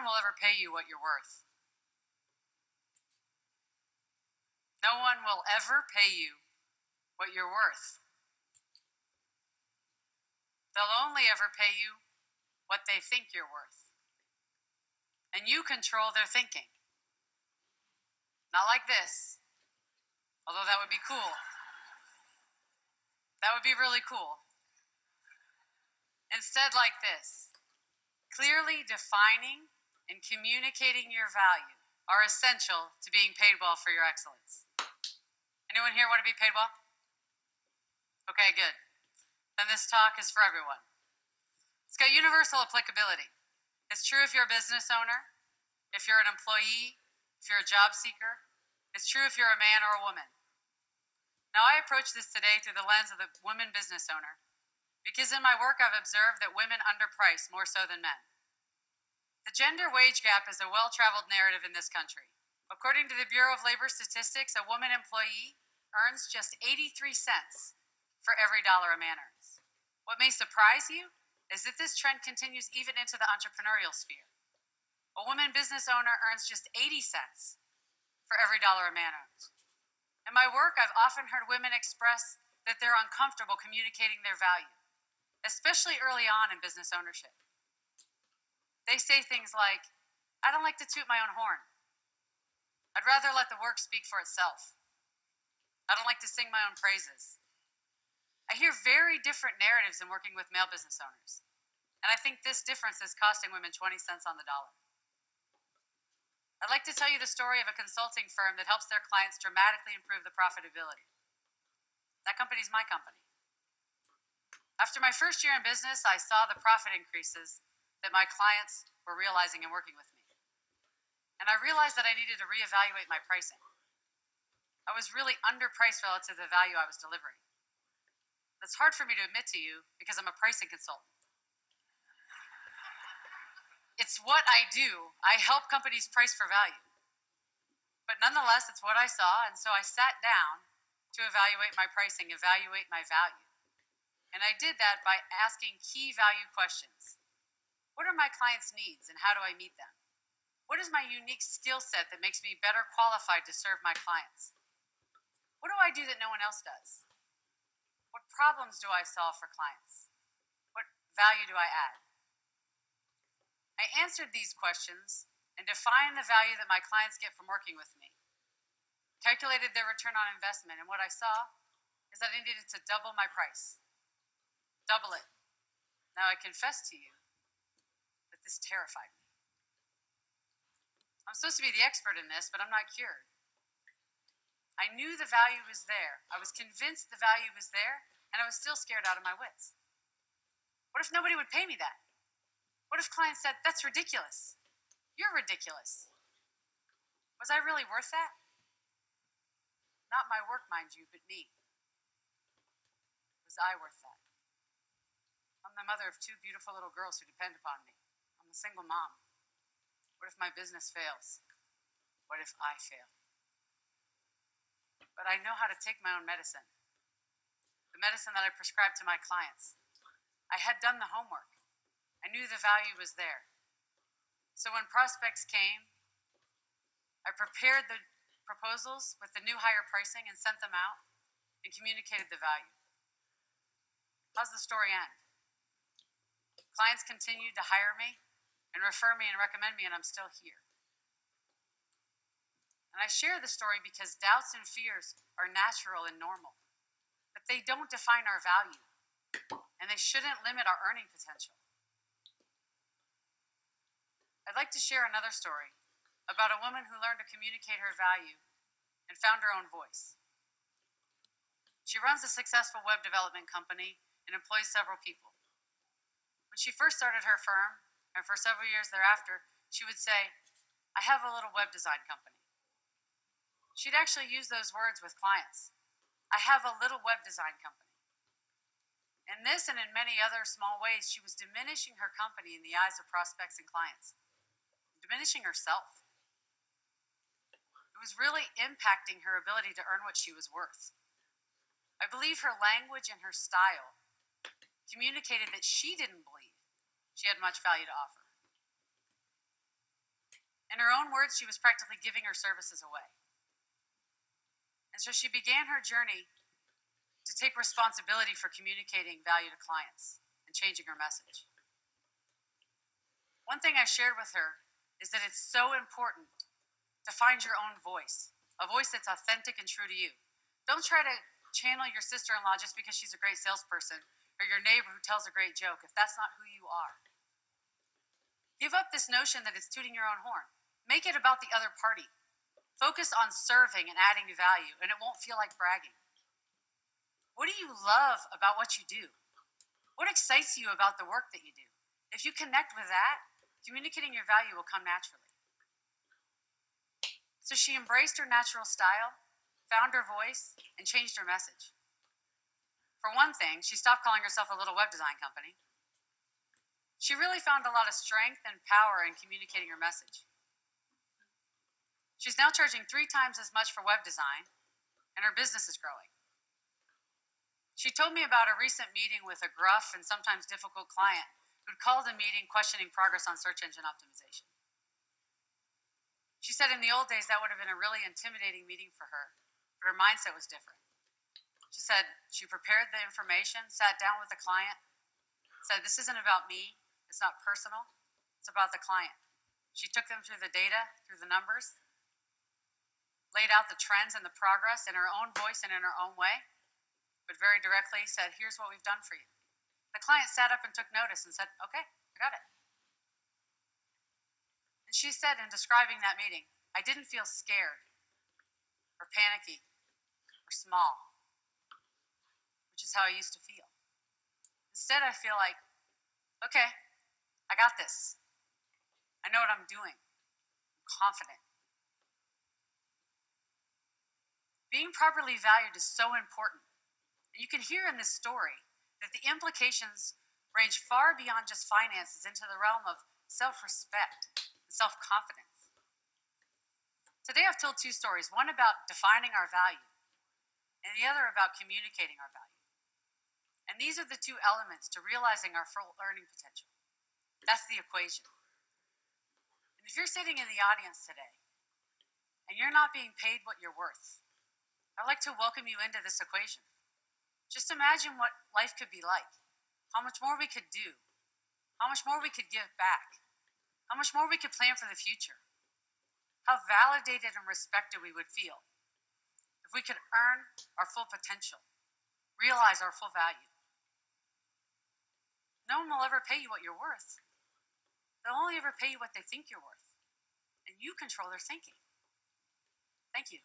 one will ever pay you what you're worth. No one will ever pay you what you're worth. They'll only ever pay you what they think you're worth. And you control their thinking. Not like this, although that would be cool. That would be really cool. Instead, like this. Clearly defining and communicating your value are essential to being paid well for your excellence. Anyone here want to be paid well? Okay, good. Then this talk is for everyone. It's got universal applicability. It's true if you're a business owner, if you're an employee, if you're a job seeker. It's true if you're a man or a woman. Now, I approach this today through the lens of the woman business owner, because in my work I've observed that women underprice more so than men. The gender wage gap is a well-traveled narrative in this country. According to the Bureau of Labor Statistics, a woman employee earns just 83 cents for every dollar a man earns. What may surprise you is that this trend continues even into the entrepreneurial sphere. A woman business owner earns just 80 cents for every dollar a man earns. In my work, I've often heard women express that they're uncomfortable communicating their value, especially early on in business ownership. They say things like, I don't like to toot my own horn. I'd rather let the work speak for itself. I don't like to sing my own praises. I hear very different narratives in working with male business owners, and I think this difference is costing women 20 cents on the dollar. I'd like to tell you the story of a consulting firm that helps their clients dramatically improve the profitability. That company's my company. After my first year in business, I saw the profit increases that my clients were realizing and working with me. And I realized that I needed to reevaluate my pricing. I was really underpriced relative to the value I was delivering. That's hard for me to admit to you because I'm a pricing consultant. It's what I do. I help companies price for value. But nonetheless, it's what I saw, and so I sat down to evaluate my pricing, evaluate my value. And I did that by asking key value questions. What are my clients' needs and how do I meet them? What is my unique skill set that makes me better qualified to serve my clients? What do I do that no one else does? What problems do I solve for clients? What value do I add? I answered these questions and defined the value that my clients get from working with me, calculated their return on investment, and what I saw is that I needed to double my price. Double it. Now I confess to you that this terrified me. I'm supposed to be the expert in this, but I'm not cured. I knew the value was there. I was convinced the value was there, and I was still scared out of my wits. What if nobody would pay me that? What if clients said, that's ridiculous? You're ridiculous. Was I really worth that? Not my work, mind you, but me. Was I worth that? I'm the mother of two beautiful little girls who depend upon me. I'm a single mom. What if my business fails? What if I fail? But I know how to take my own medicine. The medicine that I prescribe to my clients. I had done the homework. I knew the value was there. So when prospects came, I prepared the proposals with the new higher pricing and sent them out and communicated the value. How's the story end? Clients continued to hire me and refer me and recommend me, and I'm still here. And I share the story because doubts and fears are natural and normal, but they don't define our value, and they shouldn't limit our earning potential. I'd like to share another story about a woman who learned to communicate her value and found her own voice. She runs a successful web development company and employs several people. When she first started her firm, and for several years thereafter, she would say, I have a little web design company. She'd actually use those words with clients. I have a little web design company. In this and in many other small ways, she was diminishing her company in the eyes of prospects and clients, diminishing herself. It was really impacting her ability to earn what she was worth. I believe her language and her style communicated that she didn't believe she had much value to offer. In her own words, she was practically giving her services away. And so she began her journey to take responsibility for communicating value to clients and changing her message. One thing I shared with her is that it's so important to find your own voice, a voice that's authentic and true to you. Don't try to channel your sister-in-law just because she's a great salesperson or your neighbor who tells a great joke if that's not who you are. Give up this notion that it's tooting your own horn. Make it about the other party. Focus on serving and adding value, and it won't feel like bragging. What do you love about what you do? What excites you about the work that you do? If you connect with that, communicating your value will come naturally. So she embraced her natural style, found her voice, and changed her message. For one thing, she stopped calling herself a little web design company. She really found a lot of strength and power in communicating her message. She's now charging 3 times as much for web design, and her business is growing. She told me about a recent meeting with a gruff and sometimes difficult client who'd called the meeting questioning progress on search engine optimization. She said in the old days that would have been a really intimidating meeting for her, but her mindset was different. She said she prepared the information, sat down with the client, said, "This isn't about me, it's not personal, it's about the client." She took them through the data, through the numbers, laid out the trends and the progress in her own voice and in her own way, but very directly said, "Here's what we've done for you." The client sat up and took notice and said, "Okay, I got it." And she said in describing that meeting, "I didn't feel scared or panicky or small, which is how I used to feel. Instead, I feel like, okay, I got this. I know what I'm doing. I'm confident." Being properly valued is so important. And you can hear in this story that the implications range far beyond just finances into the realm of self-respect and self-confidence. Today I've told 2 stories, one about defining our value and the other about communicating our value. And these are the 2 elements to realizing our full earning potential. That's the equation. And if you're sitting in the audience today and you're not being paid what you're worth, I'd like to welcome you into this equation. Just imagine what life could be like, how much more we could do, how much more we could give back, how much more we could plan for the future, how validated and respected we would feel if we could earn our full potential, realize our full value. No one will ever pay you what you're worth. They'll only ever pay you what they think you're worth, and you control their thinking. Thank you.